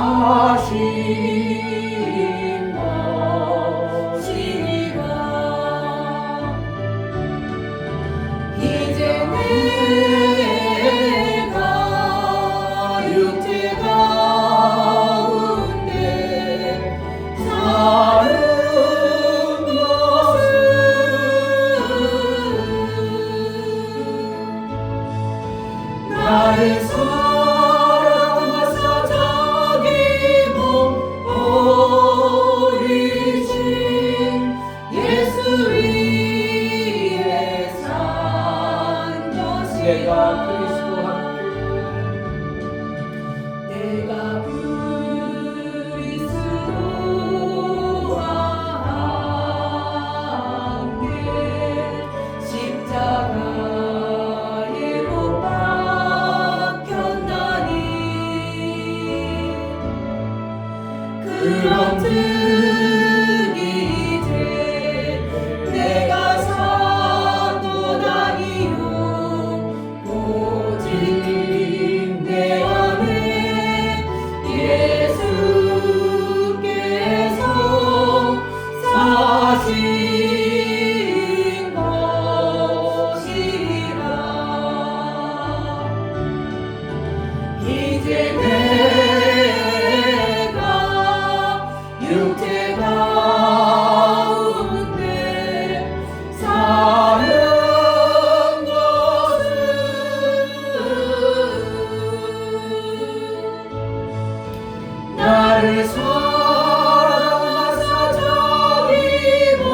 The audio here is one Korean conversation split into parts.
사신 것이라. 이제 내가 육체 가운데 사는 것은 나를 사랑하사 자기 몸 버리신 예수 위에 산 것이라. 내가 그리스도와 함께 십자가에 못 박혔나니 그런즉 이제 내가 사도 아니요 오직 내 안에 예수께서 사신 것이라. 이제 내가 육체 가운데 사는 것은 나를 사랑하사 자기 몸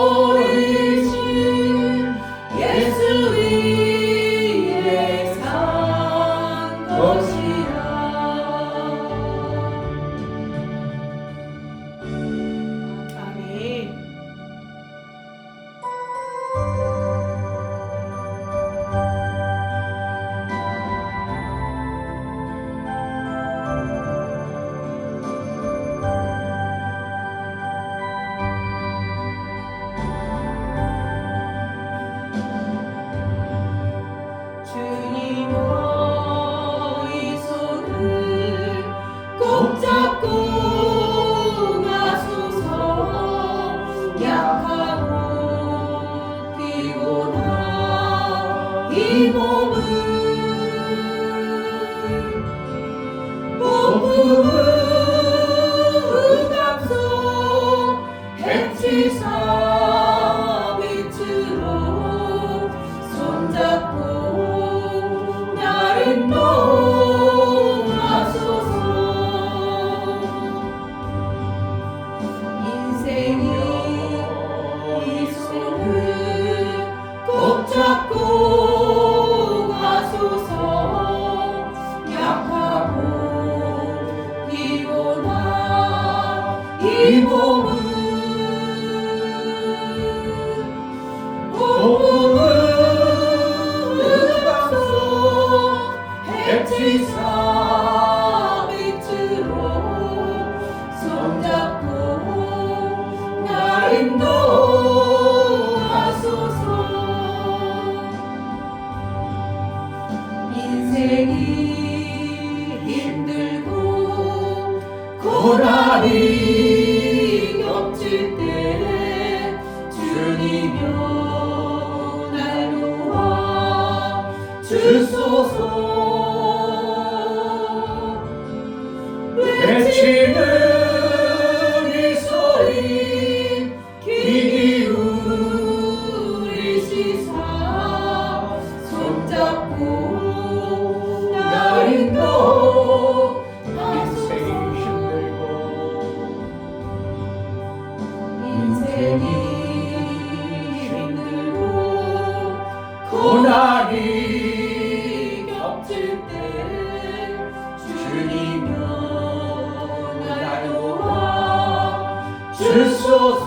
버리신 예수 위에 산 것이라. 아멘. 주님 너희 손을 꼭 잡고 가소서. 약하고 피곤한 이 몸을 복음을 앞서 해치사 빛으로 손잡고 나를 인도하소서. 인생이 이 손을 꼭 잡고 가소서. 약하고 피곤한 이 몸을 복음을 앞서 해치사 빛으로 손잡고 나를 인도하소서. 인생이 힘들고 고난이 겹칠 때 주님여 날 도와 주소서. 외치는 미소리 귀 기울이시사 손잡고 날 인도하소서. 인생이 힘들고 고난이 겹칠 때 주님여 날 도와 주소서.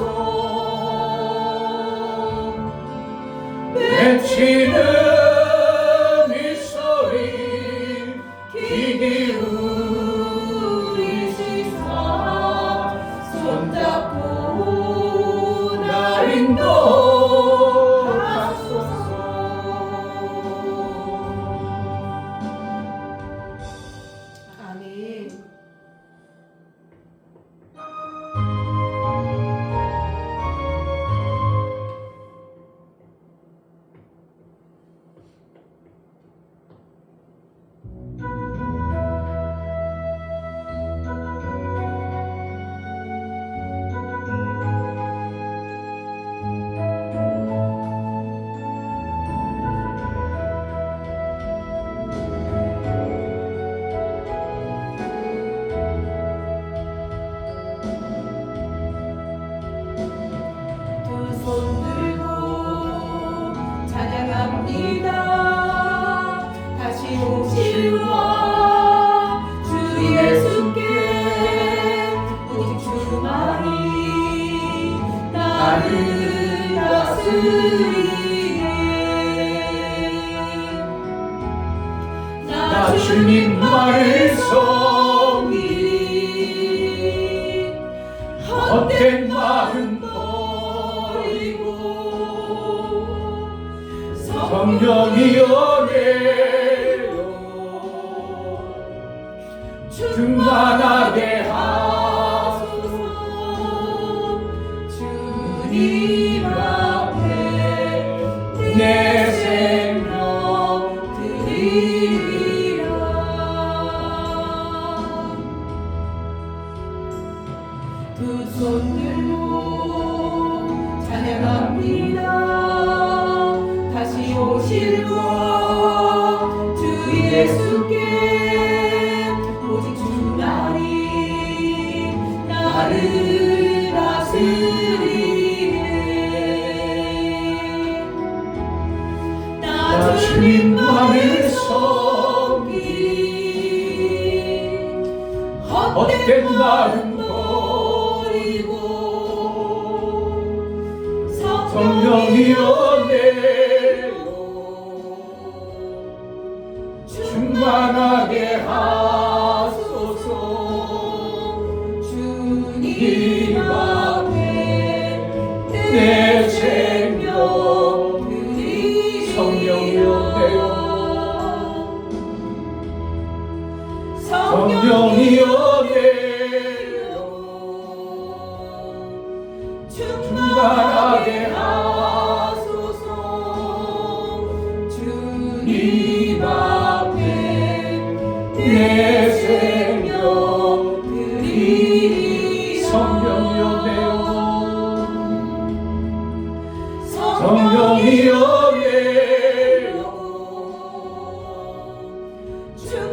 외치는 미소리 귀 기울이시사 손잡고 날 인도하소서. 아멘. 주님만을 섬기리 헛된 마음 버리고 성령이여 내려 충만하게 하소서. 주님 앞에 내 생명 드리리라. 두 손 들고 찬양합니다. 다시 오실 주 예수께 오직 주만이 나를 다스리네. 나 주님만을 섬기리 헛된 마음 버리고 성령이여 내려 충만하게 하소서. 주님 앞에 내 생명 성령이여 내려 성령이여 내려 충만하게 하소서. 주님 앞에 내 생명 드리리. 성령이여 내려 성령이여 내려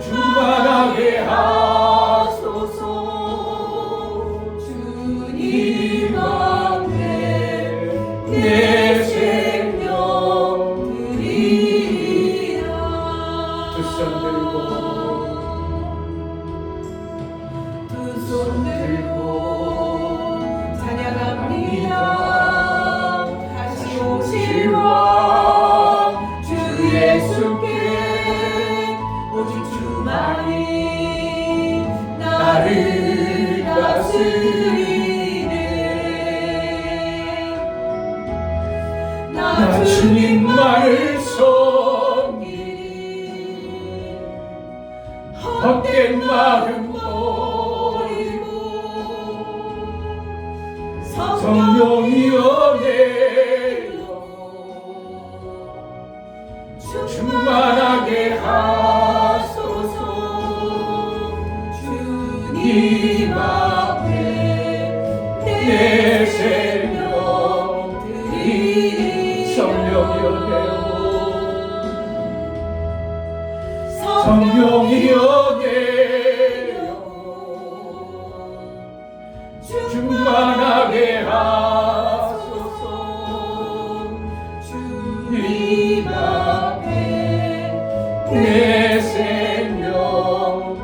충만하게 하소서. 주님 앞에 내 생명 드리리라. 두 손 들고 찬양합니다. 다시 오실 왕 주 예수께 오직 주만이 나를 다스리네. 나 주님만을 섬기리 헛된 마음 버리고 성령이여 내려 충만하게 하소서. 주님 앞에 내 생명 드리리. 성령이여 내려 성령이여 내려 충만하게 하소서. 주님 앞에 내 생명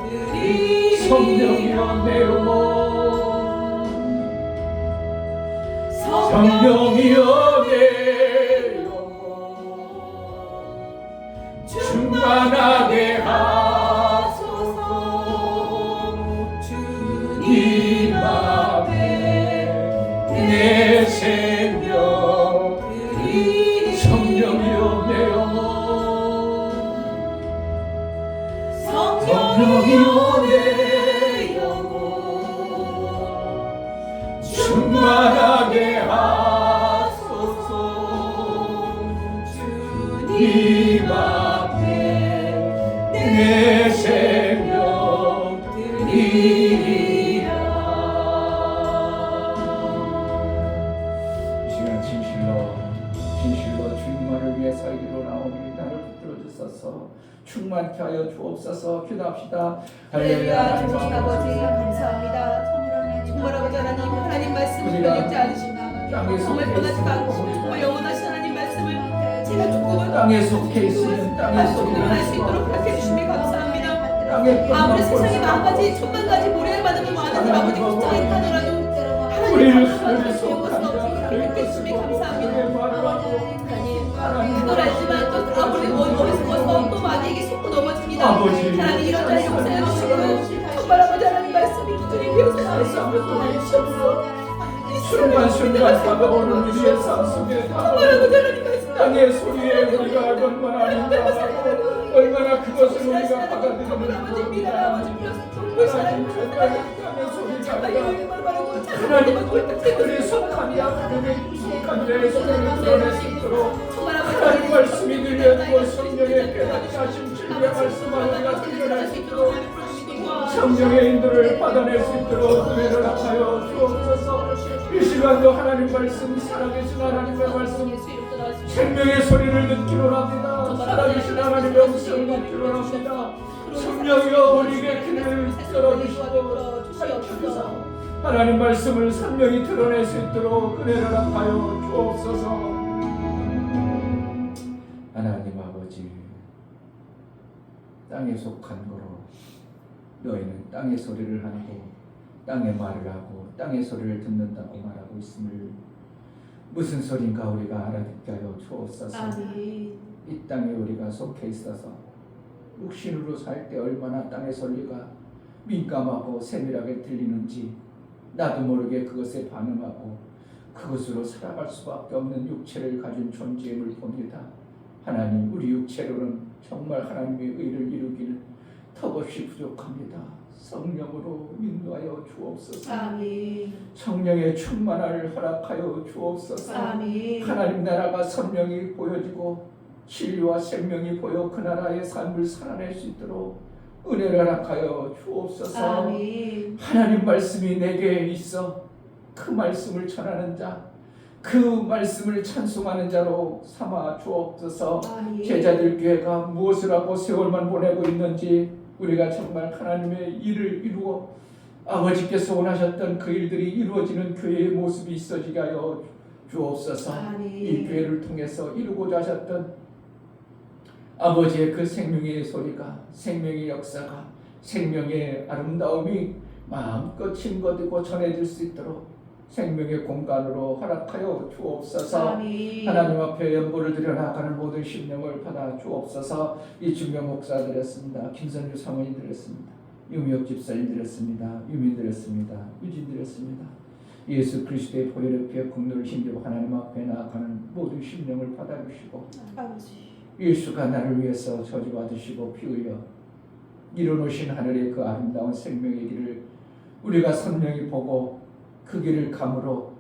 드리리. 성령이여 내려 성령이여 내려 충만하게 하소서. 주님 앞에 내 생명 드리리. 성령이여 내려 성령이여 내려 충만하게 하소서. 주님 앞에 내 생명 드리리라. 이 시간 진실로 주님만을 위해 살기로 나오니 나를 붙들어 주소서. 충만케 하여 주옵소서. 기도합시다. 할렐루야. 주님 아버지 감사합니다. 정말 아버지 하나님 말씀을 변했지 않으신다. 정말 변하지도 않고 정말 영원하신 하나님 말씀을 제가 조금은 땅에 속해 있으면 땅에 속해 말할 수 있도록 그렇게 해주심이 감사합니다. 땅에 아무리 세상에 만 가지 천만 가지 모래를 받으면 많은 아버지 걱정이 있다더라도 하나님 하나님을 속하시고 그렇게 해주심이 감사합니다. 그걸 알지만 또 아무리 어리석어서 또 만약에 속고 넘어집니다. 원하옵나이다. 아버지, 하나님 이런 자의 용서해 주시고 정말 아버지 하나님 말씀이 기준이 되어서 나의 삶을 보내주시옵소서. 순간순간 다가오는 우리의 삶 속에 다가오는 땅의 소리에 우리가 얼마나 민감하고 얼마나 그것을 우리가 받아들이는 것입니다. 하나님 정말 땅의 소리가 아니라 하나님의 속함이야. 그들의 속한 자의 소리를 드러낼 수 있도록 하나님 말씀이 들려주고 성령의 깨닫게 하신 진리의 말씀을 우리가 들려낼 수 있도록 성령의 인도를 받아낼 수 있도록 은혜를 합하여 주옵소서. 이 시간도 하나님 말씀, 살아계신 하나님의 말씀, 생명의 소리를 듣기로 합니다. 살아계신 하나님의 음성을 듣기로 합니다. 성령이여 우리에게 귀를 열어주시고 밝혀주사 하나님 말씀을 선명히 드러낼 수 있도록 은혜를 합하여 주옵소서. 하나님 아버지, 땅에 속한 거로 너희는 땅의 소리를 하고 땅의 말을 하고 땅의 소리를 듣는다고 말하고 있음을 무슨 소린가 우리가 알아듣게 하여 주옵소서. 이 땅에 우리가 속해 있어서 육신으로 살 때 얼마나 땅의 소리가 민감하고 세밀하게 들리는지 나도 모르게 그것에 반응하고 그것으로 살아갈 수밖에 없는 육체를 가진 존재임을 봅니다. 하나님, 우리 육체로는 정말 하나님의 의를 이루기를 턱없이 부족합니다. 성령으로 인도하여 주옵소서. 아멘. 성령의 충만을 허락하여 주옵소서. 아멘. 하나님 나라가 선명히 보여지고 진리와 생명이 보여 그 나라의 삶을 살아낼 수 있도록 은혜를 허락하여 주옵소서. 아멘. 하나님 말씀이 내게 있어 그 말씀을 전하는 자, 그 말씀을 찬송하는 자로 삼아 주옵소서. 아멘. 제자들 교회가 무엇을 하고 세월만 보내고 있는지 우리가 정말 하나님의 일을 이루어 아버지께서 원하셨던 그 일들이 이루어지는 교회의 모습이 있어지게 하여 주옵소서. 아멘. 이 교회를 통해서 이루고자 하셨던 아버지의 그 생명의 소리가, 생명의 역사가, 생명의 아름다움이 마음껏 증거되고 전해질 수 있도록 생명의 공간으로 허락하여 주옵소서. 아멘. 하나님 앞에 연보를 드려 나가는 모든 심령을 받아 주옵소서. 이 중명 목사 드렸습니다. 김선주 사모님 드렸습니다. 유미옥 집사님 드렸습니다. 유민 드렸습니다. 유진 드렸습니다. 예수 그리스도의 보혈의 피에 국물을 힘입어 하나님 앞에 나아가는 모든 심령을 받아주시고 아버지. 예수가 나를 위해서 저주받으시고 피 흘려 이뤄놓으신 하늘의 그 아름다운 생명의 길을 우리가 선명히 보고 그 길을 감으로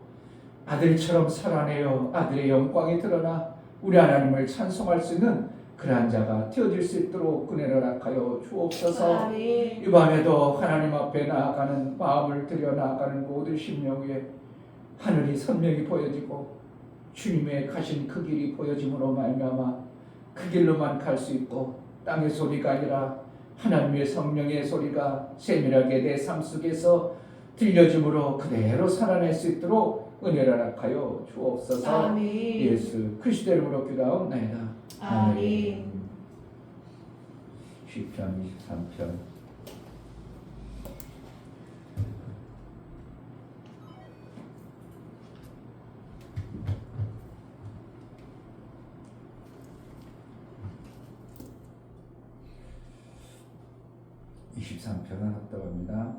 아들처럼 살아내어 아들의 영광이 드러나 우리 하나님을 찬송할 수 있는 그러한 자가 되어질 수 있도록 은혜를 허락하여 주옵소서. 아멘. 이 밤에도 하나님 앞에 나아가는 마음을 들여 나아가는 모든 심령 위에 하늘이 선명히 보여지고 주님의 가신 그 길이 보여짐으로 말미암아 그 길로만 갈 수 있고 땅의 소리가 아니라 하나님의 성령의 소리가 세밀하게 내 삶 속에서 들려짐으로 그대로 살아낼 수 있도록 은혜를 허락하여 주옵소서. 아멘. 예수 그리스도 이름으로 기도하옵나이다. 아멘. 시편 23편. 편을 합다고 합니다.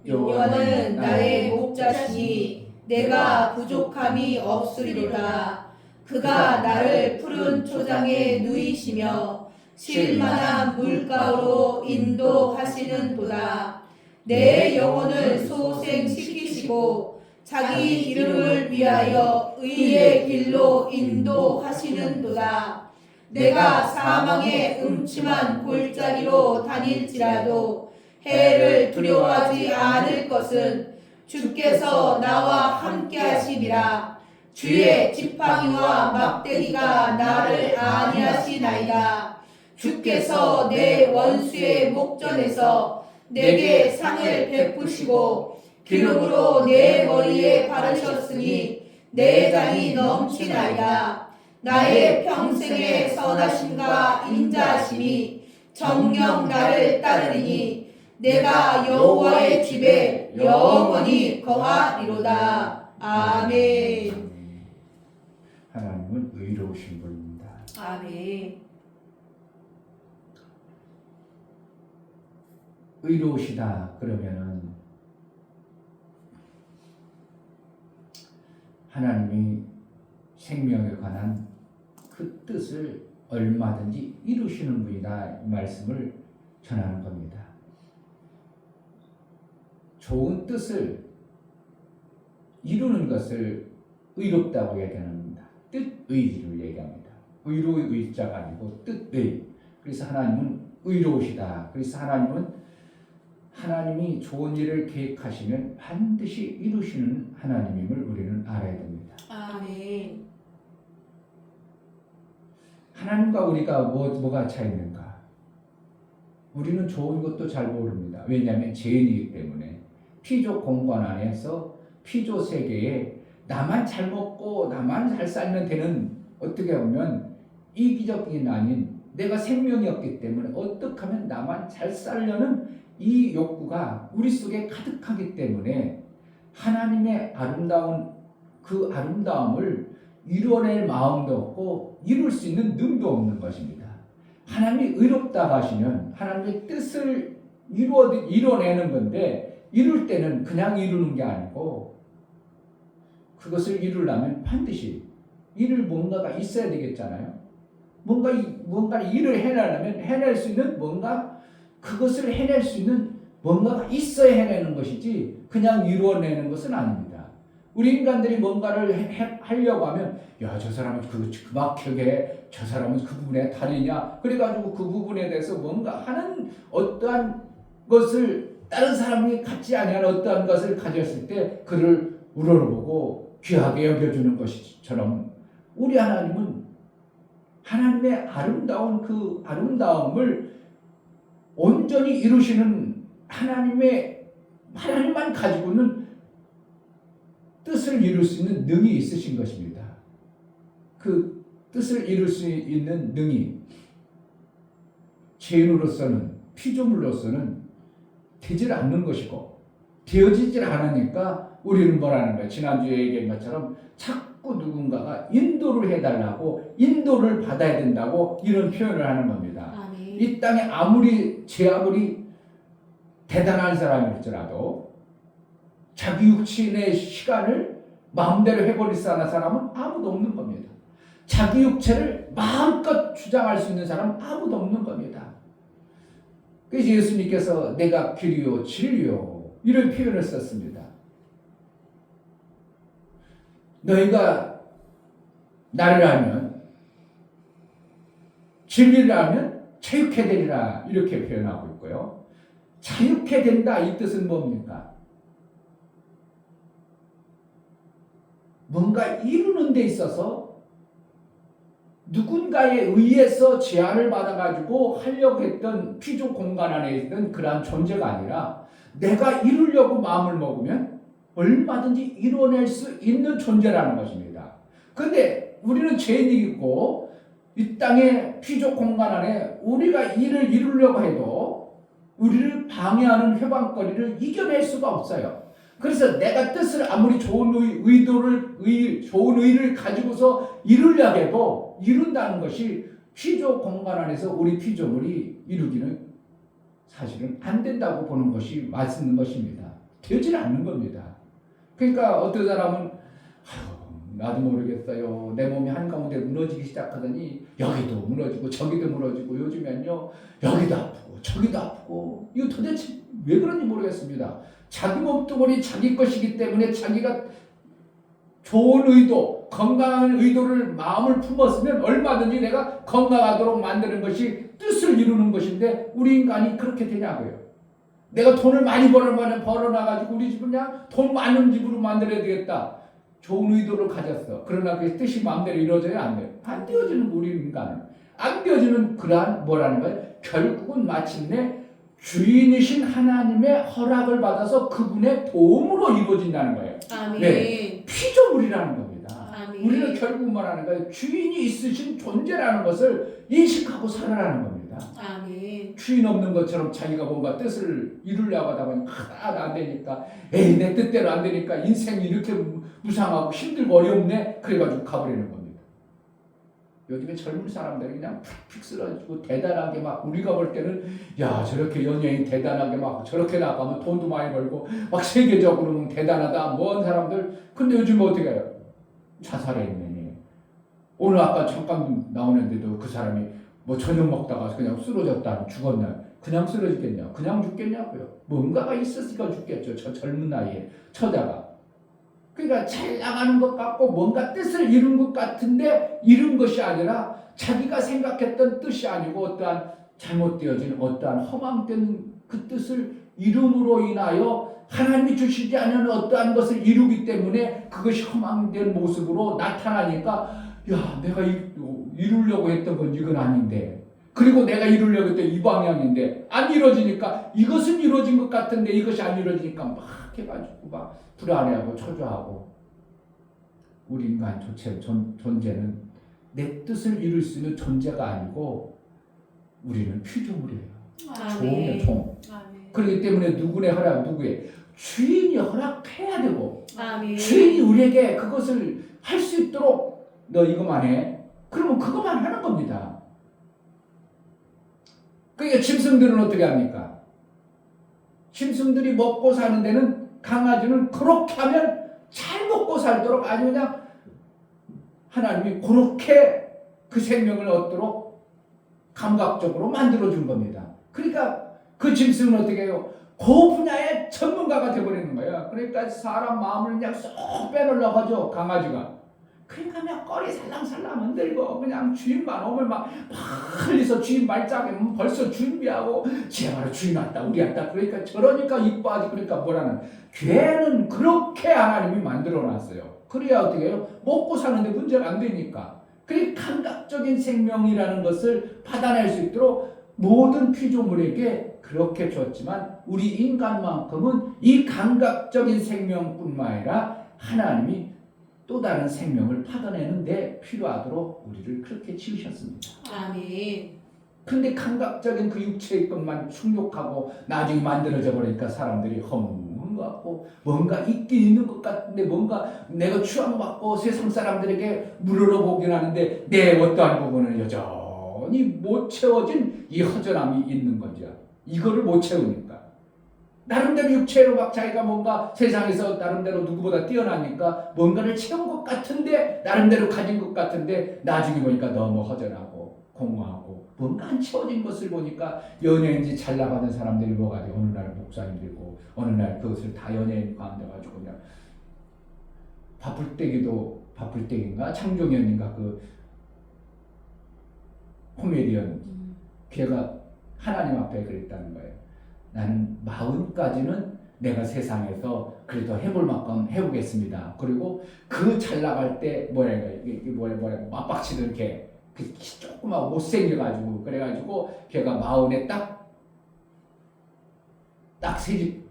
여호와는 나의 목자시니 내가 부족함이 없으리로다. 그가 나를 푸른 초장에 누이시며 쉴만한 물가로 인도하시는도다. 내 영혼을 소생시키시고 자기 이름을 위하여 의의 길로 인도하시는도다. 내가 사망의 음침한 골짜기로 다닐지라도 해를 두려워하지 않을 것은 주께서 나와 함께 하심이라. 주의 지팡이와 막대기가 나를 안위하시나이다. 주께서 내 원수의 목전에서 내게 상을 베푸시고 기름으로 내 머리에 바르셨으니 내 잔이 넘치나이다. 나의 평생의 선하심과 인자하심이 정녕 나를 따르리니 내가 여호와의 집에 영원히 거하리로다. 아멘. 하나님은 의로우신 분입니다. 아멘. 의로우시다 그러면은 하나님이 생명에 관한 그 뜻을 얼마든지 이루시는 분이다 이 말씀을 전하는 겁니다. 좋은 뜻을 이루는 것을 의롭다고 얘기합니다. 뜻의를 얘기합니다. 의로의 의자가 아니고 뜻의. 그래서 하나님은 의로우시다. 그래서 하나님이 좋은 일을 계획하시면 반드시 이루시는 하나님임을 우리는 알아야 됩니다. 아멘. 하나님과 우리가 뭐가 차이있는가? 우리는 좋은 것도 잘 모릅니다. 왜냐하면 죄인이기 때문에 피조 공간 안에서 피조 세계에 나만 잘 먹고 나만 잘 살면 되는, 어떻게 보면 이기적인 아닌 내가 생명이 없기 때문에 어떻게 하면 나만 잘 살려는 이 욕구가 우리 속에 가득하기 때문에 하나님의 아름다운 그 아름다움을 이뤄낼 마음도 없고 이룰 수 있는 능도 없는 것입니다. 하나님이 의롭다고 하시면 하나님의 뜻을 이뤄내는 건데, 이룰 때는 그냥 이루는 게 아니고 그것을 이루려면 반드시 이룰 뭔가가 있어야 되겠잖아요. 뭔가 일을 해낼 수 있는 뭔가, 그것을 해낼 수 있는 뭔가가 있어야 해내는 것이지 그냥 이루어내는 것은 아닙니다. 우리 인간들이 뭔가를 하려고 하면 야, 저 사람은 그막혀게 저 사람은 그 부분에 달이냐, 그래가지고 그 부분에 대해서 뭔가 하는 어떠한 것을, 다른 사람이 갖지 아니한 어떠한 것을 가졌을 때 그를 우러러보고 귀하게 여겨주는 것처럼 우리 하나님은 하나님의 아름다운 그 아름다움을 온전히 이루시는 하나님만 가지고는 뜻을 이룰 수 있는 능이 있으신 것입니다. 그 뜻을 이룰 수 있는 능이 죄인으로서는, 피조물로서는 되질 않는 것이고, 되어지질 않으니까 우리는 뭐라는 거예요? 지난주에 얘기한 것처럼 자꾸 누군가가 인도를 해달라고, 인도를 받아야 된다고 이런 표현을 하는 겁니다. 아멘. 이 땅에 아무리 대단한 사람일지라도 자기 육신의 시간을 마음대로 해버릴 수 있는 사람은 아무도 없는 겁니다. 자기 육체를 마음껏 주장할 수 있는 사람은 아무도 없는 겁니다. 그래서 예수님께서 내가 길이요 진리요 이런 표현을 썼습니다. 너희가 나를 알면, 진리를 알면 자유케 되리라 이렇게 표현하고 있고요. 자유케 된다 이 뜻은 뭡니까? 뭔가 이루는 데 있어서 누군가에 의해서 제한을 받아가지고 하려고 했던 피조 공간 안에 있던 그러한 존재가 아니라 내가 이루려고 마음을 먹으면 얼마든지 이뤄낼 수 있는 존재라는 것입니다. 그런데 우리는 죄인이고 이 땅의 피조 공간 안에 우리가 일을 이루려고 해도 우리를 방해하는 회방거리를 이겨낼 수가 없어요. 그래서 내가 뜻을 아무리 좋은 의를 가지고서 이루려고 해도 이룬다는 것이 피조 공간 안에서 우리 피조물이 이루기는 사실은 안 된다고 보는 것이 맞는 것입니다. 되질 않는 겁니다. 그러니까 어떤 사람은 나도 모르겠어요. 내 몸이 한가운데 무너지기 시작하더니 여기도 무너지고 저기도 무너지고 요즘엔요 여기도 아프고 저기도 아프고, 이거 도대체 왜 그런지 모르겠습니다. 자기 몸뚱아리 자기 것이기 때문에 자기가 좋은 의도, 건강한 의도를 마음을 품었으면 얼마든지 내가 건강하도록 만드는 것이 뜻을 이루는 것인데 우리 인간이 그렇게 되냐고요. 내가 돈을 많이 벌어놔가지고 우리 집은 그냥 돈 많은 집으로 만들어야 되겠다. 좋은 의도를 가졌어. 그러나 그 뜻이 마음대로 이루어져야 안 돼요. 안 되어지는 우리 인간은. 안 되어지는 그러한 뭐라는 거예요? 결국은 마침내 주인이신 하나님의 허락을 받아서 그분의 도움으로 이루어진다는 거예요. 아멘. 네, 피조물이라는 겁니다. 아멘. 우리는 결국 뭐라는 거예요? 주인이 있으신 존재라는 것을 인식하고 살아라는 겁니다. 아멘. 주인 없는 것처럼 자기가 뭔가 뜻을 이루려고 하다 보니 하나도 안 되니까, 에이 내 뜻대로 안 되니까 인생이 이렇게 무상하고 힘들고 어렵네, 그래가지고 가버리는 겁니다. 요즘에 젊은 사람들이 그냥 픽픽 쓰러지고 대단하게 막 우리가 볼 때는 야 저렇게 연예인 대단하게 막 저렇게 나가면 돈도 많이 벌고 막 세계적으로는 대단하다 뭔 사람들. 근데 요즘 어떻게 해요? 자살해 있네. 오늘 아까 잠깐 나오는데도 그 사람이 뭐 저녁 먹다가 그냥 쓰러졌다 죽었나? 그냥 쓰러지겠냐? 그냥 죽겠냐고요? 뭔가가 있었으니까 죽겠죠. 저 젊은 나이에 처자가. 그러니까 잘 나가는 것 같고 뭔가 뜻을 이룬 것 같은데 이룬 것이 아니라 자기가 생각했던 뜻이 아니고 어떠한 잘못되어진 어떠한 허망된 그 뜻을 이룸으로 인하여 하나님이 주시지 않은 어떠한 것을 이루기 때문에 그것이 허망된 모습으로 나타나니까 야 내가 이루려고 했던 건 이건 아닌데 그리고 내가 이루려고 했던 이 방향인데 안 이루어지니까 이것은 이루어진 것 같은데 이것이 안 이루어지니까 막 해가지고 막 불안해하고 초조하고. 우리 인간 존재는 내 뜻을 이룰 수 있는 존재가 아니고 우리는 피조물이에요. 종이에요, 종. 그렇기 때문에 누구의 허락, 누구의 주인이 허락해야 되고 주인이 우리에게 그것을 할 수 있도록 너 이것만 해. 그러면 그것만 하는 겁니다. 그러니까 짐승들은 어떻게 합니까? 짐승들이 먹고 사는 데는 강아지는 그렇게 하면 잘 먹고 살도록 아주 그냥 하나님이 그렇게 그 생명을 얻도록 감각적으로 만들어준 겁니다. 그러니까 그 짐승은 어떻게 해요? 그 분야의 전문가가 되어버리는 거예요. 그러니까 사람 마음을 그냥 쏙 빼놓으려고 하죠, 강아지가. 그러니까 그냥 꼬리 살랑살랑 흔들고 그냥 주인만 오면 막 멀리서 주인 말짱이면 벌써 준비하고 제발 주인 왔다 우리 왔다. 그러니까 저러니까 이뻐하지. 그러니까 뭐라는 걔는 그렇게 하나님이 만들어놨어요. 그래야 어떻게 해요? 먹고 사는데 문제가 안 되니까. 그러니까 감각적인 생명이라는 것을 받아낼 수 있도록 모든 피조물에게 그렇게 줬지만 우리 인간만큼은 이 감각적인 생명뿐만 아니라 하나님이 또 다른 생명을 받아내는 데 필요하도록 우리를 그렇게 지으셨습니다. 아멘. 근데 감각적인 그 육체의 것만 충족하고 나중에 만들어져 버리니까 사람들이 허무한 것 같고 뭔가 있긴 있는 것 같은데 뭔가 내가 추앙받고 세상 사람들에게 물어보긴 하는데 내 어떠한 부분은 여전히 못 채워진 이 허전함이 있는 거죠. 이거를 못 채우니까. 나름대로 육체로 막 자기가 뭔가 세상에서 나름대로 누구보다 뛰어나니까 뭔가를 채운 것 같은데 나름대로 가진 것 같은데 나중에 보니까 너무 허전하고 공허하고 뭔가 안 채워진 것을 보니까 연예인지 잘 나가는 사람들이 뭐가 돼. 어느 날 목사님 되고 어느 날 그것을 다 연예인 가운데 가지고 그냥 바쁠 때인가 창종현인가 그 코미디언 걔가 하나님 앞에 그랬다는 거예요. 나는 40까지는 내가 세상에서 그래도 해볼 만큼 해보겠습니다. 그리고 그 잘 나갈 때 이게 맞박치는 걔 그 조그만 못생겨가지고 그래가지고 걔가 40에 딱 새집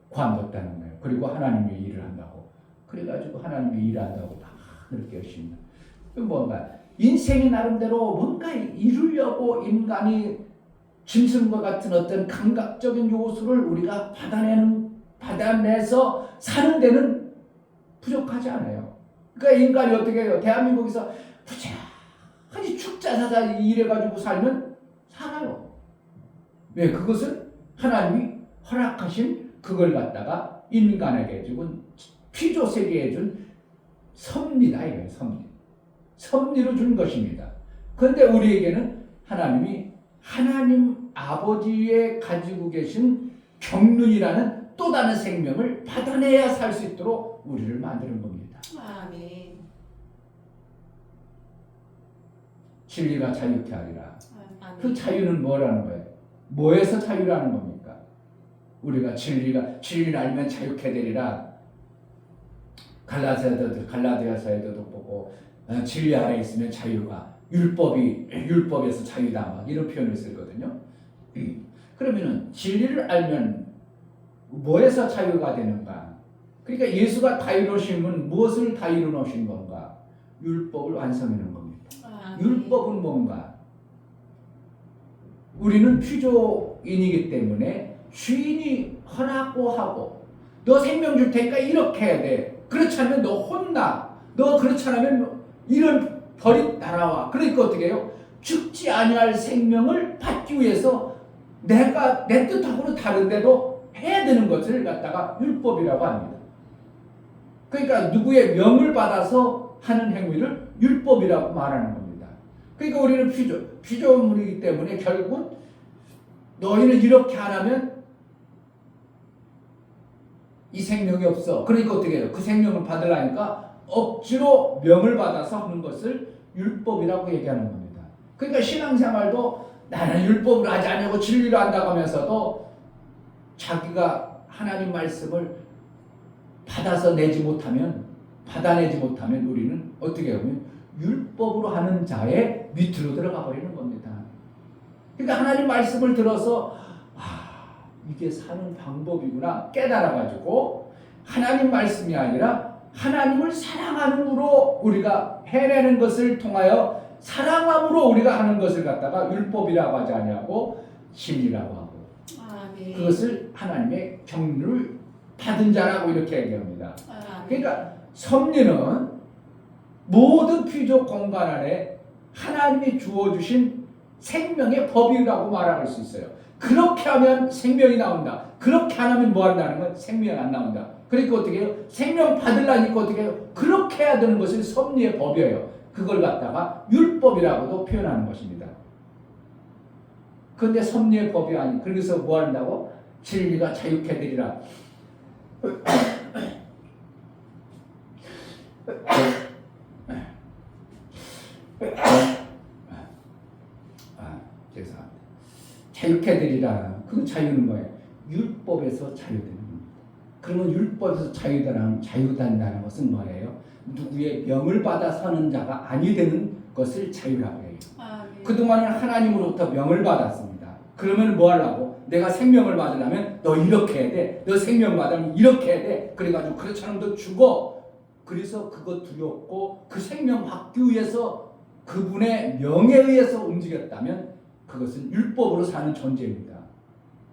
관뒀다는 거예요. 그리고 하나님이 일을 한다고. 그래가지고 하나님이 일한다고 막 그렇게 열심히. 뭔가 인생이 나름대로 뭔가 이루려고 인간이 짐승과 같은 어떤 감각적인 요소를 우리가 받아내서 사는 데는 부족하지 않아요. 그러니까 인간이 어떻게 해요? 대한민국에서 부지런히 축자사자 일해가지고 살면 살아요. 왜? 그것은 하나님이 허락하신 그걸 갖다가 인간에게 준 피조 세계에 준 섭리다 이거예요. 섭리로 준 것입니다. 그런데 우리에게는 하나님이 하나님 아버지의 가지고 계신 경륜이라는 또 다른 생명을 받아내야 살 수 있도록 우리를 만드는 겁니다. 아멘. 진리가 자유케 하리라. 아멘. 그 자유는 뭐라는 거예요? 뭐에서 자유라는 겁니까? 우리가 진리를 알면 자유케 되리라. 갈라디아서에도 보고 진리 안에 있으면 자유가 율법에서 자유다 막 이런 표현을 쓰거든요. 그러면은 진리를 알면 뭐에서 자유가 되는가? 그러니까 예수가 다 이루신 무엇을 다 이루신 건가? 율법을 완성해 놓은 겁니다. 율법은 뭔가? 우리는 피조인이기 때문에 주인이 허락고 하고 너 생명 줄 테니까 이렇게 해야 돼. 그렇지 않으면 너 혼나. 너 그렇지 않으면 이런 벌이 날아와. 그러니까 어떻게 해요? 죽지 아니할 생명을 받기 위해서 내가 내 뜻하고는 다른데도 해야 되는 것을 갖다가 율법이라고 합니다. 그러니까 누구의 명을 받아서 하는 행위를 율법이라고 말하는 겁니다. 그러니까 우리는 피조물이기 때문에 결국은 너희는 이렇게 안 하면 이 생명이 없어. 그러니까 어떻게 해요? 그 생명을 받으려니까 억지로 명을 받아서 하는 것을 율법이라고 얘기하는 겁니다. 그러니까 신앙생활도 나는 율법을 하지 않냐고 진리를 한다고 하면서도 자기가 하나님 말씀을 받아내지 못하면 우리는 어떻게 하면 율법으로 하는 자의 밑으로 들어가 버리는 겁니다. 그러니까 하나님 말씀을 들어서 이게 사는 방법이구나 깨달아가지고 하나님 말씀이 아니라 하나님을 사랑함으로 우리가 해내는 것을 통하여 사랑함으로 우리가 하는 것을 갖다가 율법이라고 하지 아니하고 진리라고 하고 그것을 하나님의 경륜을 받은 자라고 이렇게 얘기합니다. 그러니까 섭리는 모든 피조 공간 안에 하나님이 주어주신 생명의 법이라고 말할 수 있어요. 그렇게 하면 생명이 나온다. 그렇게 안 하면 뭐 한다는 건 생명이 안 나온다. 그러니까 어떻게 해요? 생명 받으려니까 어떻게 해요? 그렇게 해야 되는 것이 섭리의 법이에요. 그걸 갖다가 율법이라고도 표현하는 것입니다. 그런데 섭리의 법이 아니. 그래서 뭐 한다고? 진리가 자유케 되리라. 죄송합니다. 자유케 되리라. 그 자유는 뭐예요? 율법에서 자유되는 겁니다. 그러면 율법에서 자유된다는 것은 뭐예요? 누구의 명을 받아 사는 자가 아니 되는 것을 자유라고 해요. 그동안은 하나님으로부터 명을 받았습니다. 그러면 뭐 하려고? 내가 생명을 받으려면 너 이렇게 해야 돼. 너 생명 받으면 이렇게 해야 돼. 그래가지고 그렇지 않으면 너 죽어. 그래서 그거 두렵고 그 생명 받기 위해서 그분의 명에 의해서 움직였다면 그것은 율법으로 사는 존재입니다.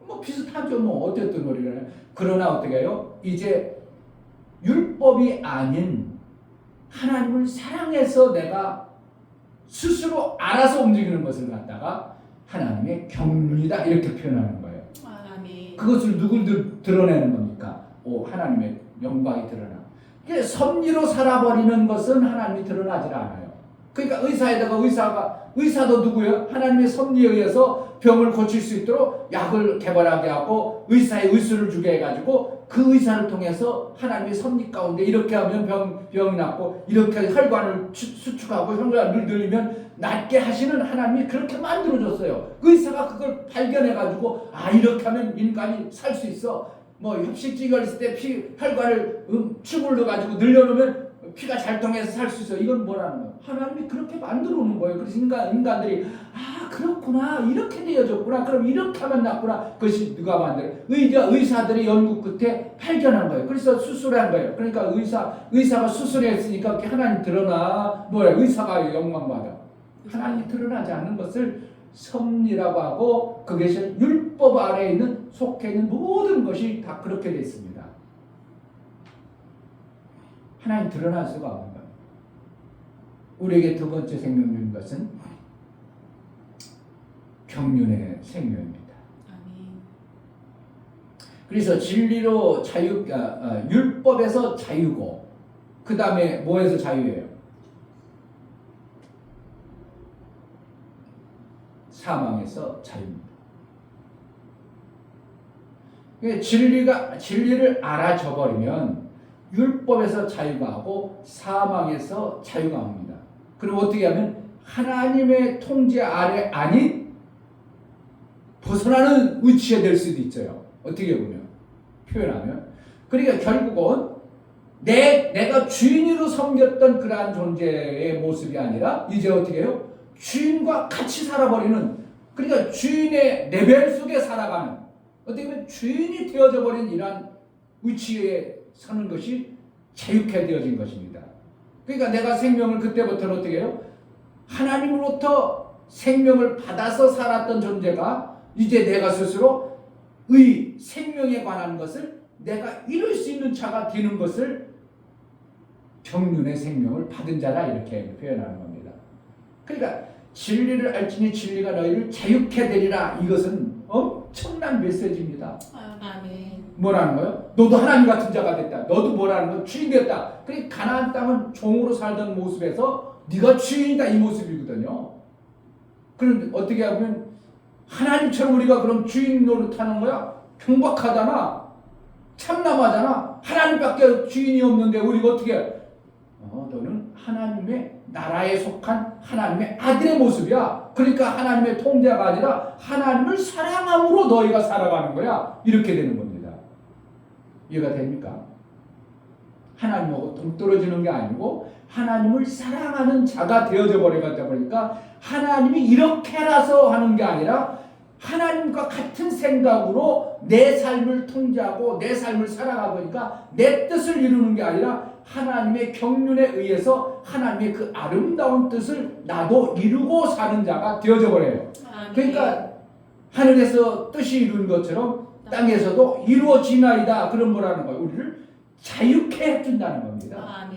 뭐 비슷하죠. 뭐 어쨌든 우리는. 그러나 어떻게 해요? 이제 율법이 아닌 하나님을 사랑해서 내가 스스로 알아서 움직이는 것을 갖다가 하나님의 경륜이다 이렇게 표현하는 거예요. 그것을 누굴 드러내는 겁니까? 하나님의 영광이 드러나. 이게 섭리로 살아버리는 것은 하나님이 드러나질 않아요. 그러니까 의사도 누구예요? 하나님의 섭리에 의해서 병을 고칠 수 있도록 약을 개발하게 하고 의사의 의술을 주게 해가지고 그 의사를 통해서 하나님의 섭리 가운데 이렇게 하면 병이 낫고 이렇게 혈관을 수축하고 혈관을 늘리면 낫게 하시는 하나님이 그렇게 만들어줬어요. 의사가 그걸 발견해가지고 이렇게 하면 인간이 살 수 있어. 뭐 협식증이 있을 때 혈관을 춤을 넣어가지고 늘려놓으면 피가 잘 통해서 살 수 있어. 이건 뭐라는 거야? 하나님이 그렇게 만들어 놓은 거예요. 그래서 인간들이 그렇구나 이렇게 되어졌구나 그럼 이렇게 하면 낫구나. 그것이 누가 만들어? 의사들의 연구 끝에 발견한 거예요. 그래서 수술한 거예요. 그러니까 의사가 수술했으니까 하나님 드러나. 의사가 영광받아. 하나님이 드러나지 않는 것을 섭리라고 하고 그것이 율법 아래에 있는 속해 있는 모든 것이 다 그렇게 되어 있습니다. 하나님 드러날 수가 없는 거예요. 우리에게 두 번째 생명인 것은 경륜의 생명입니다. 그래서 진리로 율법에서 자유고 그 다음에 뭐에서 자유예요? 사망에서 자유입니다. 진리를 알아져 버리면 율법에서 자유가 하고 사망에서 자유가 옵니다. 그리고 어떻게 하면 하나님의 통제 아래 아닌 벗어나는 위치에 될 수도 있어요. 어떻게 보면 표현하면 그러니까 결국은 내가 주인으로 섬겼던 그러한 존재의 모습이 아니라 이제 어떻게 해요? 주인과 같이 살아버리는 그러니까 주인의 레벨 속에 살아가는 어떻게 보면 주인이 되어져 버린 이러한 위치에 사는 것이 자유케 되어진 것입니다. 그러니까 내가 생명을 그때부터는 어떻게 해요? 하나님으로부터 생명을 받아서 살았던 존재가 이제 내가 스스로 생명에 관한 것을 내가 이룰 수 있는 자가 되는 것을 경륜의 생명을 받은 자라 이렇게 표현하는 겁니다. 그러니까 진리를 알지니 진리가 너희를 자유케 되리라. 이것은 엄청난 메시지입니다. 아멘. 뭐라는 거예요? 너도 하나님 같은 자가 됐다. 너도 뭐라는 거? 주인 됐다. 그러니까 가나안 땅은 종으로 살던 모습에서 네가 주인이다 이 모습이거든요. 그런데 어떻게 하면 하나님처럼 우리가 그럼 주인 노릇하는 거야? 경박하잖아. 참남하잖아. 하나님밖에 주인이 없는데 우리가 어떻게 해? 너는 하나님의 나라에 속한 하나님의 아들의 모습이야. 그러니까 하나님의 통제가 아니라 하나님을 사랑함으로 너희가 살아가는 거야. 이렇게 되는 겁니다. 이해가 됩니까? 하나님하고 동떨어지는 게 아니고 하나님을 사랑하는 자가 되어져 버리니까 하나님이 이렇게라서 하는 게 아니라 하나님과 같은 생각으로 내 삶을 통제하고 내 삶을 살아가고 있으니까 내 뜻을 이루는 게 아니라 하나님의 경륜에 의해서 하나님의 그 아름다운 뜻을 나도 이루고 사는 자가 되어져 버려요. 그러니까 하늘에서 뜻이 이룬 것처럼 땅에서도 이루어지나이다. 그런 뭐라는 거예요? 우리를 자유케 해준다는 겁니다.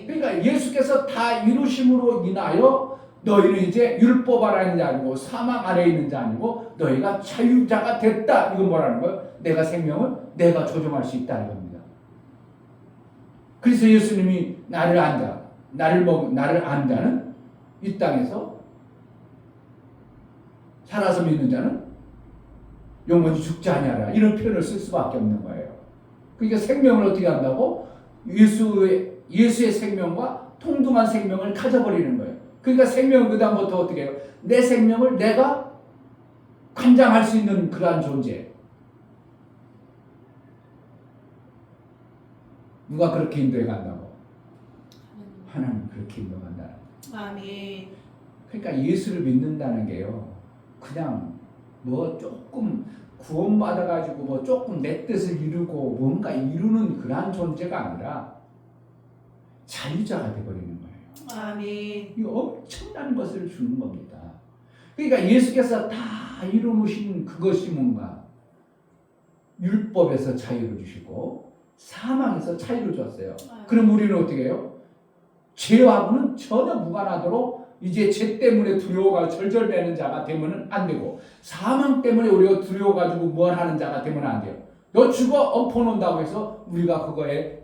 그러니까 예수께서 다 이루심으로 인하여 너희는 이제 율법 아래 있는 자 아니고 사망 아래 있는 자 아니고 너희가 자유자가 됐다. 이건 뭐라는 거예요? 내가 생명을 내가 조종할 수 있다는 겁니다. 그래서 예수님이 나를 안자, 나를 안 자는 이 땅에서 살아서 믿는 자는 영원히 죽지 아니하라. 이런 표현을 쓸 수밖에 없는 거예요. 그러니까 생명을 어떻게 한다고? 예수의 생명과 통등한 생명을 가져버리는 거예요. 그러니까 생명은 그 다음부터 어떻게 해요? 내 생명을 내가 관장할 수 있는 그러한 존재. 누가 그렇게 인도해 간다고? 하나님 그렇게 인도해 간다. 아멘. 그러니까 예수를 믿는다는 게요. 그냥 뭐 조금 구원받아가지고 뭐 조금 내 뜻을 이루고 뭔가 이루는 그러한 존재가 아니라 자유자가 되어버리는 거예요. 아멘. 이 엄청난 것을 주는 겁니다. 그러니까 예수께서 다 이루신 그것이 뭔가 율법에서 자유를 주시고 사망에서 자유를 줬어요. 그럼 우리는 어떻게 해요? 죄하고는 전혀 무관하도록 이제 죄 때문에 두려워가 절절매는 자가 되면 안 되고 사망 때문에 우리가 두려워가지고 뭘 하는 자가 되면 안 돼요. 너 죽어 엎어놓는다고 해서 우리가 그거에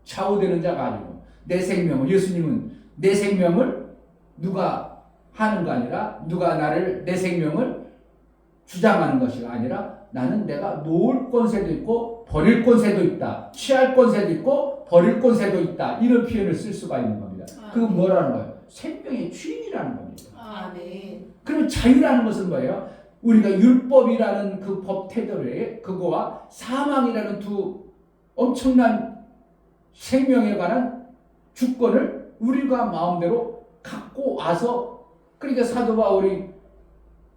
좌우되는 자가 아니고 내 생명을 예수님은 내 생명을 누가 하는 거 아니라 누가 내 생명을 주장하는 것이 아니라 나는 내가 놓을 권세도 있고 버릴 권세도 있다. 취할 권세도 있고 버릴 권세도 있다. 이런 표현을 쓸 수가 있는 겁니다. 그건 뭐라는 거예요? 생명의 주인이라는 겁니다. 아멘. 그럼 자유라는 것은 뭐예요? 우리가 율법이라는 그 법 태도에 그거와 사망이라는 두 엄청난 생명에 관한 주권을 우리가 마음대로 갖고 와서 그러니까 사도 바울이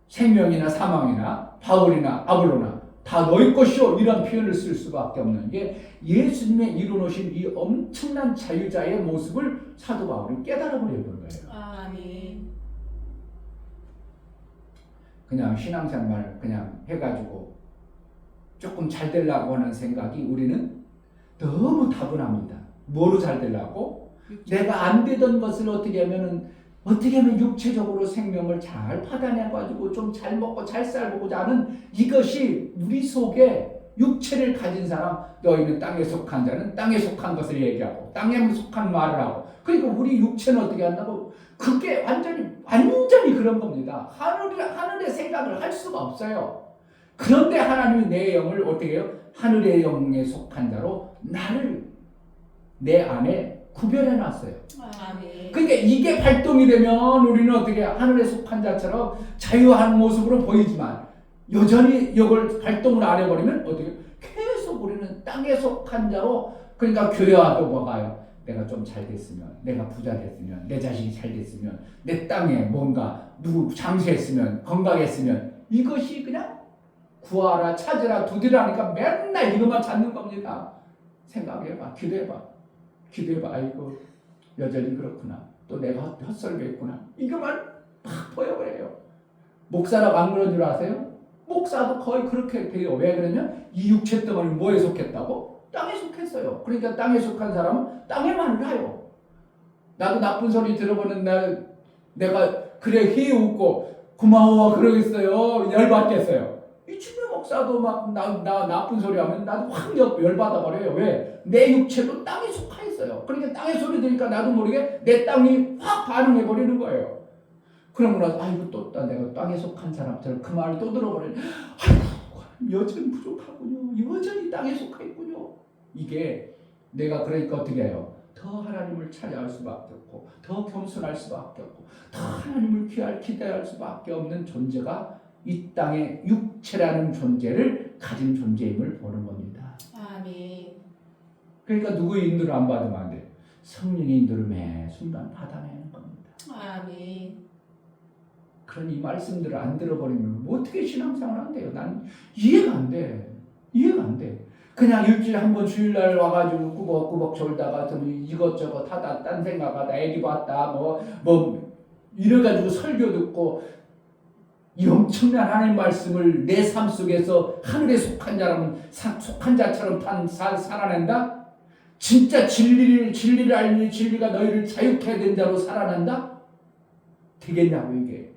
생명이나 사망이나 바울이나 아볼로나 다 너희 것이요 이런 표현을 쓸 수밖에 없는 게 예수님의 이루어놓으신 이 엄청난 자유자의 모습을 사도 바울이 깨달아버리는 거예요. 아멘. 그냥 신앙생활 그냥 해가지고 조금 잘 되려고 하는 생각이 우리는 너무 다분합니다. 뭐로 잘 되려고? 내가 안 되던 것을 어떻게 하면 육체적으로 생명을 잘 받아내가지고 좀 잘 먹고 잘 살고자 하는 이것이 우리 속에 육체를 가진 사람 너희는 땅에 속한 자는 땅에 속한 것을 얘기하고 땅에 속한 말을 하고 그러니까 우리 육체는 어떻게 한다고? 그게 완전히 그런 겁니다. 하늘의 생각을 할 수가 없어요. 그런데 하나님이 내 영을 어떻게 해요? 하늘의 영에 속한 자로 나를 내 안에 구별해 놨어요. 아멘. 그러니까 이게 발동이 되면 우리는 어떻게 하늘에 속한 자처럼 자유한 모습으로 보이지만 여전히 이걸 발동을 안 해버리면 어떻게 계속 우리는 땅에 속한 자로 그러니까 교회와도 뭐가요? 내가 좀 잘 됐으면 내가 부자 됐으면 내 자식이 잘 됐으면 내 땅에 뭔가 누구 장수했으면 건강했으면 이것이 그냥 구하라 찾으라 두드리라니까 맨날 이것만 찾는 겁니다. 생각해봐 기도해봐 아이고 여전히 그렇구나 또 내가 헛설교했구나 이것만 팍 보여버려요. 목사라고 안 그런 줄 아세요? 목사도 거의 그렇게 돼요. 왜 그러냐면 이 육체 덩어리 뭐에 속했다고? 땅에 속했어요. 그러니까 땅에 속한 사람은 땅에만 가요. 나도 나쁜 소리 들어보는 날 내가 그래 히 웃고 고마워 그러겠어요? 열받겠어요? 이 주변 목사도 막 나 나쁜 소리 하면 나도 확 열받아 버려요. 왜? 내 육체도 땅에 속하 있어요. 그러니까 땅의 소리 들으니까 나도 모르게 내 땅이 확 반응해 버리는 거예요. 그러고 나서 아이고 또 내가 땅에 속한 사람처럼 그 말을 또 들어버리네. 아이고 여전히 부족하군요. 여전히 땅에 속하 있군요. 이게 내가 그러니까 어떻게 해요? 더 하나님을 찾아갈 수밖에 없고 더 겸손할 수밖에 없고 더 하나님을 기대할 수밖에 없는 존재가 이 땅의 육체라는 존재를 가진 존재임을 보는 겁니다. 아멘. 그러니까 누구의 인도를 안 받으면 안 돼요. 성령의 인도를 매 순간 받아내는 겁니다. 아멘. 그러니 이 말씀들을 안 들어버리면 어떻게 신앙생활을 한대요? 난 이해가 안 돼. 이해가 안 돼. 그냥 일주일에 한 번 주일날 와가지고 꾸벅꾸벅 졸다가 좀 이것저것 하다 딴 생각하다 애기 봤다 뭐 이래가지고 설교 듣고 이 엄청난 하나님 말씀을 내 삶 속에서 하늘에 속한 자처럼 살아낸다? 진짜 진리를 알니 진리가 너희를 자유케 하는 자로 살아난다? 되겠냐고 이게.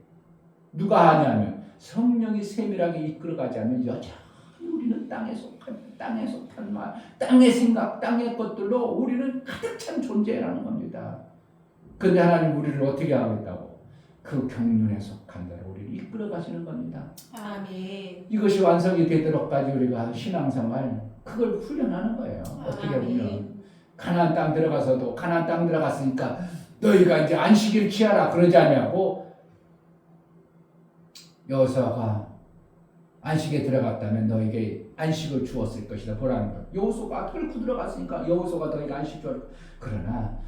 누가 하냐면 성령이 세밀하게 이끌어가지 않으면 여전히 우리는 땅에 속한 말, 땅의 생각, 땅의 것들로 우리는 가득 찬 존재라는 겁니다. 그런데 하나님 우리를 어떻게 하겠다고? 그 경륜에 속한 자로 우리를 이끌어가시는 겁니다. 아멘. 이것이 완성이 되도록까지 우리가 신앙생활 그걸 훈련하는 거예요. 어떻게 보면 가나안 땅 들어가서도 가나안 땅 들어갔으니까 너희가 이제 안식일 취하라 그러지 않냐고 여호수아가 안식에 들어갔다면 너에게 안식을 주었을 것이다 보라는 거예요. 여호수아가 뚫고 들어갔으니까 여호수아가 너희가 안식 줄 그러나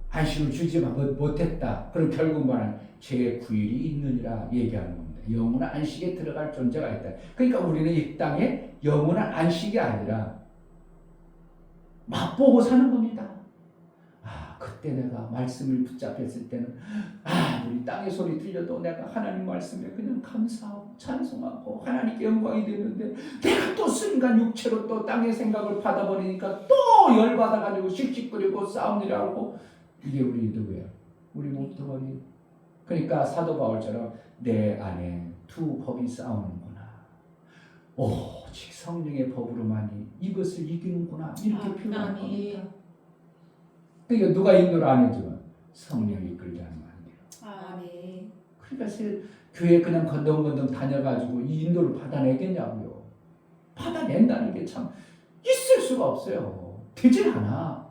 안식을 주지 못했다. 그럼 결국 말하는 제 구일이 있느니라 얘기하는 겁니다. 영원한 안식에 들어갈 존재가 있다. 그러니까 우리는 이 땅에 영원한 안식이 아니라 맛보고 사는 겁니다. 그때 내가 말씀을 붙잡혔을 때는 우리 땅의 소리 들려도 내가 하나님 말씀에 그냥 감사하고 찬송하고 하나님께 영광이 되는데 내가 또 순간 육체로 또 땅의 생각을 받아버리니까 또 열받아가지고 씩씩거리고 싸움이라 하고 이게 우리 누구예요? 우리 몸뚱아리. 그러니까 사도 바울처럼 내 안에 두 법이 싸우는구나. 오직 성령의 법으로만이 이것을 이기는구나. 이렇게 표현하는 겁니다. 그러니까 누가 인도를 안 해주면 성령이 이끌지 않으면 안 돼요. 아멘. 그러니까 교회 그냥 건덩건덩 다녀가지고 이 인도를 받아내겠냐고요. 받아낸다는 게 참 있을 수가 없어요. 되질 않아.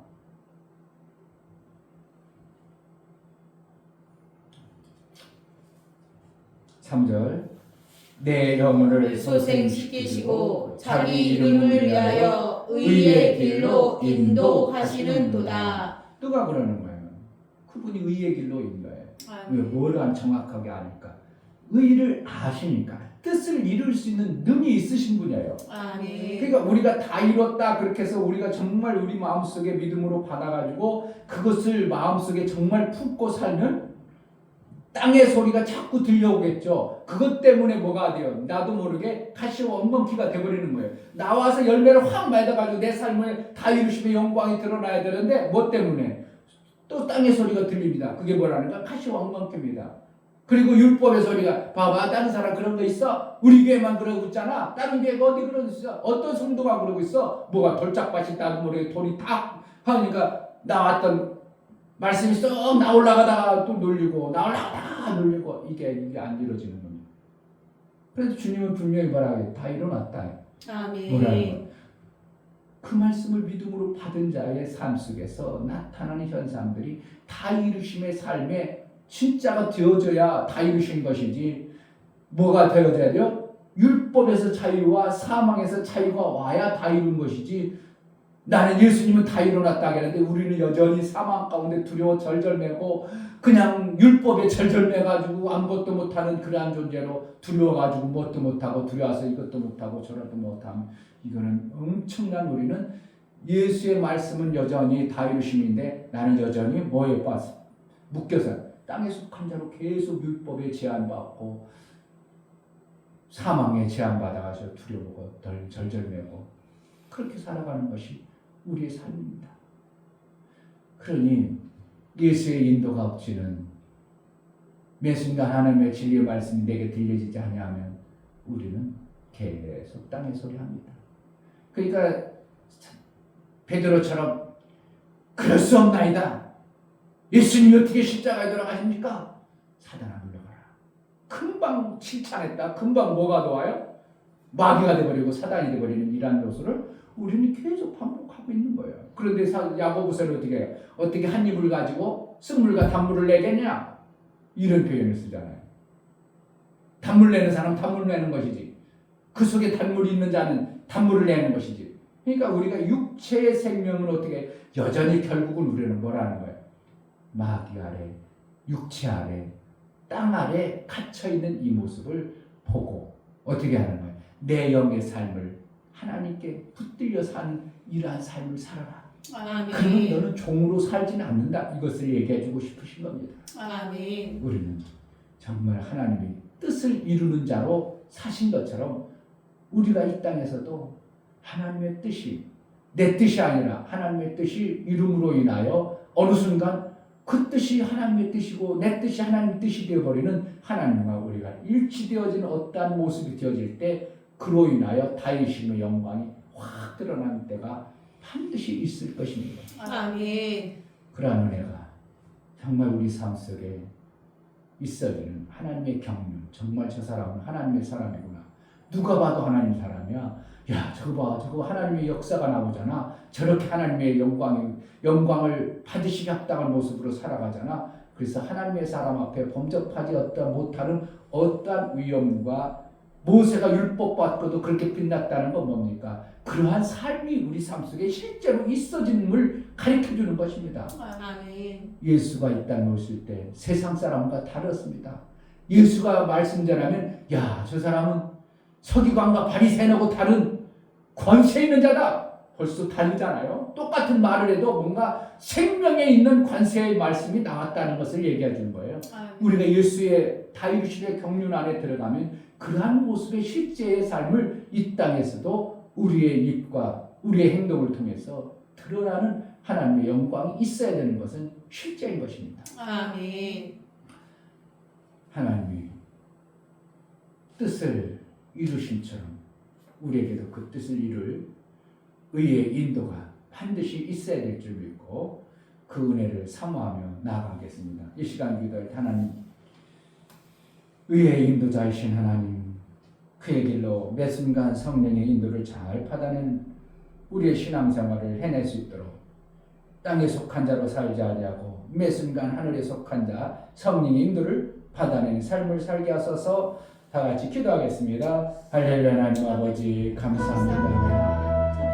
3절 내 영혼을 소생시키시고 자기 이름을 위하여 의의 길로 인도하시는도다. 누가 그러는 거예요? 그분이 의의 길로 인도해요. 왜? 뭘 정확하게 아니까. 의를 아시니까 뜻을 이룰 수 있는 능이 있으신 분이에요. 아멘. 그러니까 우리가 다 이뤘다 그렇게 해서 우리가 정말 우리 마음속에 믿음으로 받아가지고 그것을 마음속에 정말 품고 살면 땅의 소리가 자꾸 들려오겠죠. 그것 때문에 뭐가 돼요? 나도 모르게 가시와 엉겅퀴가 돼버리는 거예요. 나와서 열매를 확 맺어가지고 내 삶을 다 이루시며 영광이 드러나야 되는데 뭐 때문에? 또 땅의 소리가 들립니다. 그게 뭐라는가? 가시와 엉겅퀴입니다. 그리고 율법의 소리가 봐봐 다른 사람 그런 거 있어? 우리 교회만 그러고 있잖아. 다른 교회가 어디 그러고 있어? 어떤 성도가 그러고 있어? 뭐가 돌짝밭이 나도 모르게 돌이 다 하니까 나왔던 말씀이 쏙 나올라가다가 또 놀리고 나올라가다가 놀리고 이게 안 이루어지는 겁니다. 그래서 주님은 분명히 뭐라고 다 일어났다. 아멘. 뭐라는 거예요? 그 말씀을 믿음으로 받은 자의 삶 속에서 나타나는 현상들이 다 이루심의 삶에 진짜가 되어져야 다 이루신 것이지 뭐가 되어져야 돼요? 율법에서 자유와 사망에서 자유가 와야 다 이룬 것이지 나는 예수님은 다 일어났다 하는데 우리는 여전히 사망 가운데 두려워 절절매고 그냥 율법에 절절매가지고 아무것도 못하는 그러한 존재로 두려워가지고 뭣도 못하고 두려워서 이것도 못하고 저것도 못하면 이거는 엄청난 우리는 예수의 말씀은 여전히 다 이루심인데 나는 여전히 뭐에 빠져 묶여서 땅에 속한 자로 계속 율법에 제한받고 사망에 제한받아가지고 두려워고 절절매고 그렇게 살아가는 것이 우리의 삶입니다. 그러니 예수의 인도가 없이는 매 순간 하나님의 진리의 말씀이 내게 들려지지 않냐면 우리는 계속 땅의 소리 합니다. 그러니까 베드로처럼 그럴 수 없나이다. 예수님이 어떻게 십자가에 돌아가십니까? 사단아 물러가라. 금방 칭찬했다. 금방 뭐가 나와요? 마귀가 되어버리고 사단이 되어버리는 이러한 요소를 우리는 계속 반복하고 있는 거예요. 그런데 야고보서는 어떻게 해요? 어떻게 한 입을 가지고 쓴물과 단물을 내겠냐? 이런 표현을 쓰잖아요. 단물 내는 사람은 단물 내는 것이지. 그 속에 단물이 있는 자는 단물을 내는 것이지. 그러니까 우리가 육체의 생명은 어떻게 여전히 결국은 우리는 뭐라는 거예요? 마귀 아래, 육체 아래, 땅 아래 갇혀있는 이 모습을 보고 어떻게 하는 거예요? 내 영의 삶을 하나님께 붙들려 사는 이러한 삶을 살아라. 그러면 너는 종으로 살지는 않는다. 이것을 얘기해주고 싶으신 겁니다. 아멘. 우리는 정말 하나님이 뜻을 이루는 자로 사신 것처럼 우리가 이 땅에서도 하나님의 뜻이 내 뜻이 아니라 하나님의 뜻이 이름으로 인하여 어느 순간 그 뜻이 하나님의 뜻이고 내 뜻이 하나님의 뜻이 되어버리는 하나님과 우리가 일치되어지는 어떠한 모습이 되어질 때 그로 인하여 다윗의 영광이 확 드러나는 때가 반드시 있을 것입니다. 아멘. 그러한 은혜가 정말 우리 삶 속에 있어지는 하나님의 경륜. 정말 저 사람은 하나님의 사람이구나. 누가 봐도 하나님 사람이야. 야, 저거 봐. 저거 하나님의 역사가 나오잖아. 저렇게 하나님의 영광을 받으시기 합당한 모습으로 살아가잖아. 그래서 하나님의 사람 앞에 범접하지 못하는 어떠한 위엄과 모세가 율법 받고도 그렇게 빛났다는 건 뭡니까? 그러한 삶이 우리 삶 속에 실제로 있어짐을 가르쳐주는 것입니다. 아멘. 예수가 이 땅에 오실 때 세상 사람과 다르습니다. 예수가 말씀 전하면 야, 저 사람은 서기관과 바리새인하고 다른 권세 있는 자다. 벌써 다르잖아요. 똑같은 말을 해도 뭔가 생명에 있는 관세의 말씀이 나왔다는 것을 얘기해 주는 거예요. 우리가 예수의 다윗의 경륜 안에 들어가면 그러한 모습의 실제의 삶을 이 땅에서도 우리의 입과 우리의 행동을 통해서 드러나는 하나님의 영광이 있어야 되는 것은 실제인 것입니다. 아멘. 하나님이 뜻을 이루심처럼 우리에게도 그 뜻을 이룰 의의 인도가 반드시 있어야 될 줄 믿고 그 은혜를 사모하며 나아가겠습니다. 이 시간 기도할 하나님, 의의 인도자이신 하나님, 그의 길로 매 순간 성령의 인도를 잘 받아낸 우리의 신앙생활을 해낼 수 있도록 땅에 속한 자로 살지 아니하고 매 순간 하늘에 속한 자 성령의 인도를 받아낸 삶을 살게 하소서. 다 같이 기도하겠습니다. 할렐루야. 하나님 아버지 감사합니다.